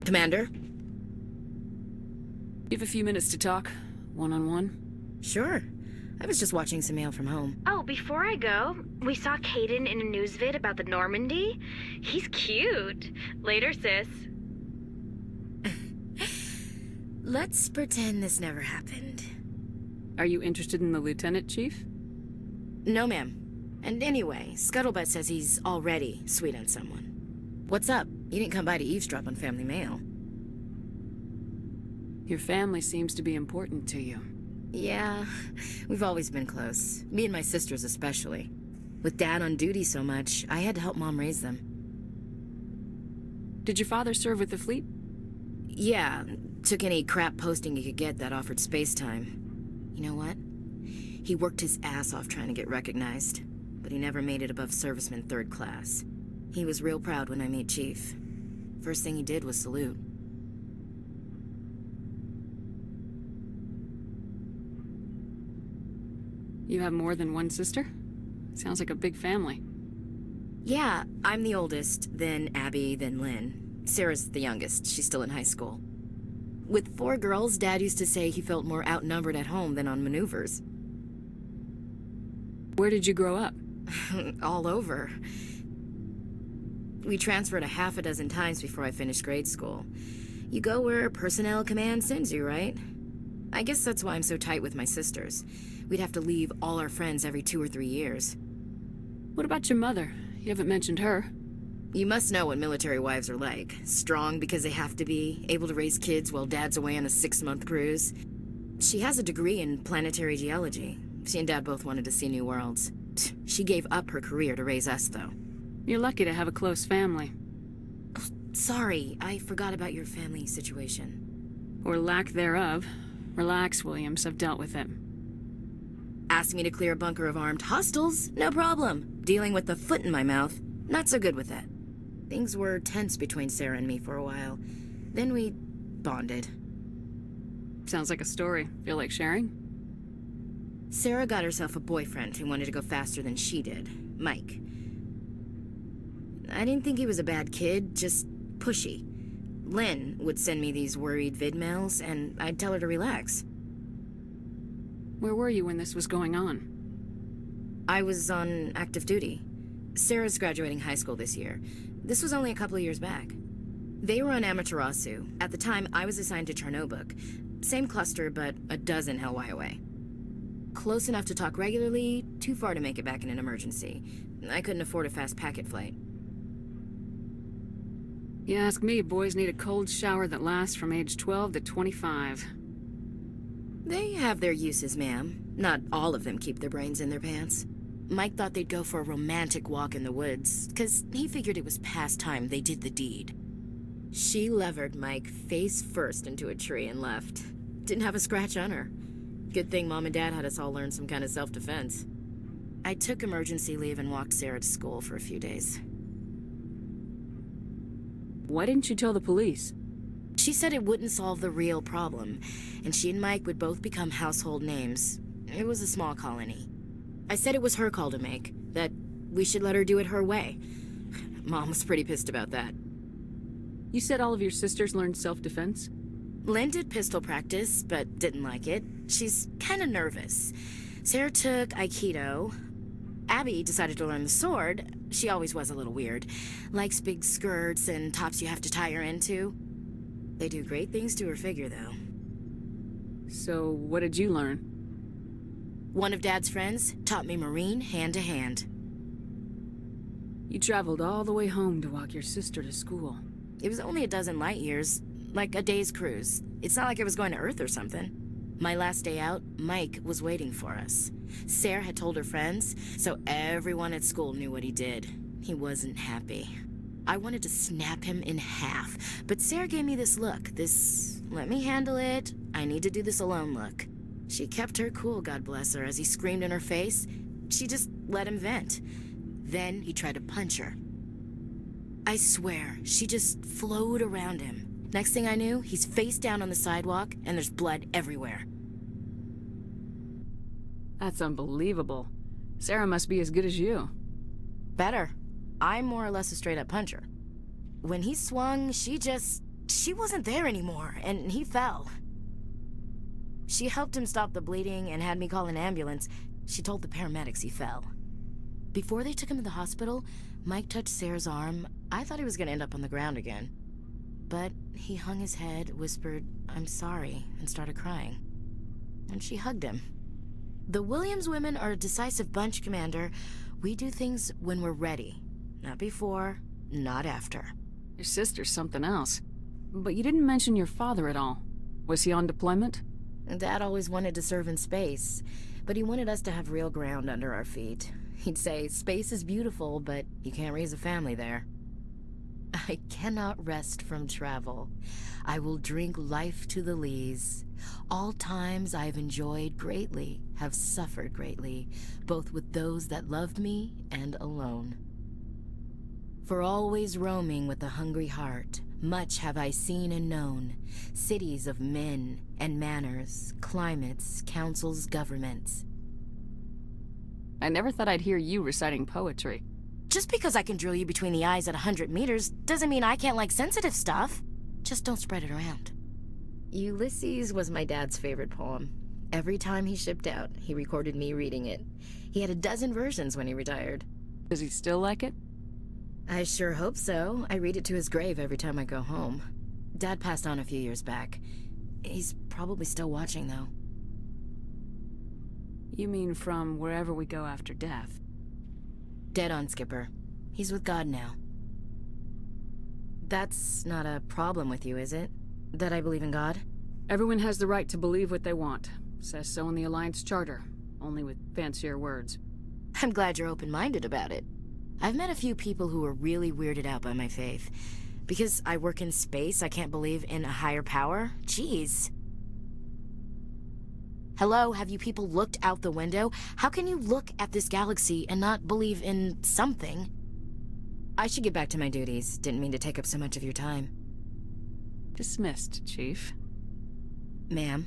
Commander? You have a few minutes to talk, one-on-one? Sure. I was just watching some mail from home. Oh, before I go, we saw Caden in a news vid about the Normandy. He's cute. Later, sis. Let's pretend this never happened. Are you interested in the Lieutenant, Chief? No, ma'am. And anyway, Scuttlebutt says he's already sweet on someone. What's up? You didn't come by to eavesdrop on family mail. Your family seems to be important to you. Yeah, we've always been close. Me and my sisters especially. With Dad on duty so much, I had to help Mom raise them. Did your father serve with the fleet? Yeah, took any crap posting he could get that offered space time. You know what? He worked his ass off trying to get recognized, but he never made it above serviceman 3rd class. He was real proud when I made Chief. First thing he did was salute. You have more than one sister? Sounds like a big family. Yeah, I'm the oldest, then Abby, then Lynn. Sarah's the youngest. She's still in high school. With 4 girls, Dad used to say he felt more outnumbered at home than on maneuvers. Where did you grow up? All over. We transferred a half a dozen times before I finished grade school. You go where personnel command sends you, right? I guess that's why I'm so tight with my sisters. We'd have to leave all our friends every 2 or 3 years. What about your mother? You haven't mentioned her. You must know what military wives are like. Strong because they have to be, able to raise kids while Dad's away on a 6-month cruise. She has a degree in planetary geology. She and Dad both wanted to see new worlds. She gave up her career to raise us, though. You're lucky to have a close family. Oh, sorry, I forgot about your family situation. Or lack thereof. Relax, Williams. I've dealt with it. Asked me to clear a bunker of armed hostiles? No problem. Dealing with the foot in my mouth? Not so good with that. Things were tense between Sarah and me for a while. Then we bonded. Sounds like a story. Feel like sharing? Sarah got herself a boyfriend who wanted to go faster than she did. Mike. I didn't think he was a bad kid, just pushy. Lynn would send me these worried vid mails, and I'd tell her to relax. Where were you when this was going on? I was on active duty. Sarah's graduating high school this year. This was only a couple of years back. They were on Amaterasu. At the time, I was assigned to Charnobuk. Same cluster, but a dozen Hellwire away. Close enough to talk regularly, too far to make it back in an emergency. I couldn't afford a fast packet flight. You ask me, boys need a cold shower that lasts from age 12 to 25. They have their uses, ma'am. Not all of them keep their brains in their pants. Mike thought they'd go for a romantic walk in the woods, 'cause he figured it was past time they did the deed. She levered Mike face first into a tree and left. Didn't have a scratch on her. Good thing Mom and Dad had us all learn some kind of self-defense. I took emergency leave and walked Sarah to school for a few days. Why didn't you tell the police? She said it wouldn't solve the real problem, and she and Mike would both become household names. It was a small colony. I said it was her call to make, that we should let her do it her way. Mom was pretty pissed about that. You said all of your sisters learned self-defense? Lynn did pistol practice, but didn't like it. She's kind of nervous. Sarah took Aikido. Abby decided to learn the sword. She always was a little weird. Likes big skirts and tops you have to tie her into. They do great things to her figure, though. So, what did you learn? One of Dad's friends taught me Marine hand to hand. You traveled all the way home to walk your sister to school. It was only a dozen light years, like a day's cruise. It's not like I was going to Earth or something. My last day out, Mike was waiting for us. Sarah had told her friends, so everyone at school knew what he did. He wasn't happy. I wanted to snap him in half, but Sarah gave me this look, this let me handle it, I need to do this alone look. She kept her cool, God bless her, as he screamed in her face. She just let him vent. Then he tried to punch her. I swear, she just flowed around him. Next thing I knew, he's face down on the sidewalk, and there's blood everywhere. That's unbelievable. Sarah must be as good as you. Better. I'm more or less a straight-up puncher. When he swung, she just She wasn't there anymore, and he fell. She helped him stop the bleeding and had me call an ambulance. She told the paramedics he fell. Before they took him to the hospital, Mike touched Sarah's arm. I thought he was gonna end up on the ground again. But he hung his head, whispered, "I'm sorry," and started crying. And she hugged him. The Williams women are a decisive bunch, Commander. We do things when we're ready. Not before, not after. Your sister's something else. But you didn't mention your father at all. Was he on deployment? Dad always wanted to serve in space, but he wanted us to have real ground under our feet. He'd say, space is beautiful, but you can't raise a family there. I cannot rest from travel. I will drink life to the lees. All times I have enjoyed greatly, have suffered greatly, both with those that loved me and alone. For always roaming with a hungry heart, much have I seen and known, cities of men and manners, climates, councils, governments. I never thought I'd hear you reciting poetry. Just because I can drill you between the eyes at 100 meters doesn't mean I can't like sensitive stuff. Just don't spread it around. Ulysses was my dad's favorite poem. Every time he shipped out, he recorded me reading it. He had a dozen versions when he retired. Does he still like it? I sure hope so. I read it to his grave every time I go home. Dad passed on a few years back. He's probably still watching, though. You mean from wherever we go after death? Dead on, Skipper. He's with God now. That's not a problem with you, is it? That I believe in God? Everyone has the right to believe what they want. Says so in the Alliance Charter, only with fancier words. I'm glad you're open-minded about it. I've met a few people who are really weirded out by my faith. Because I work in space, I can't believe in a higher power? Jeez. Hello, have you people looked out the window? How can you look at this galaxy and not believe in something? I should get back to my duties. Didn't mean to take up so much of your time. Dismissed, Chief. Ma'am.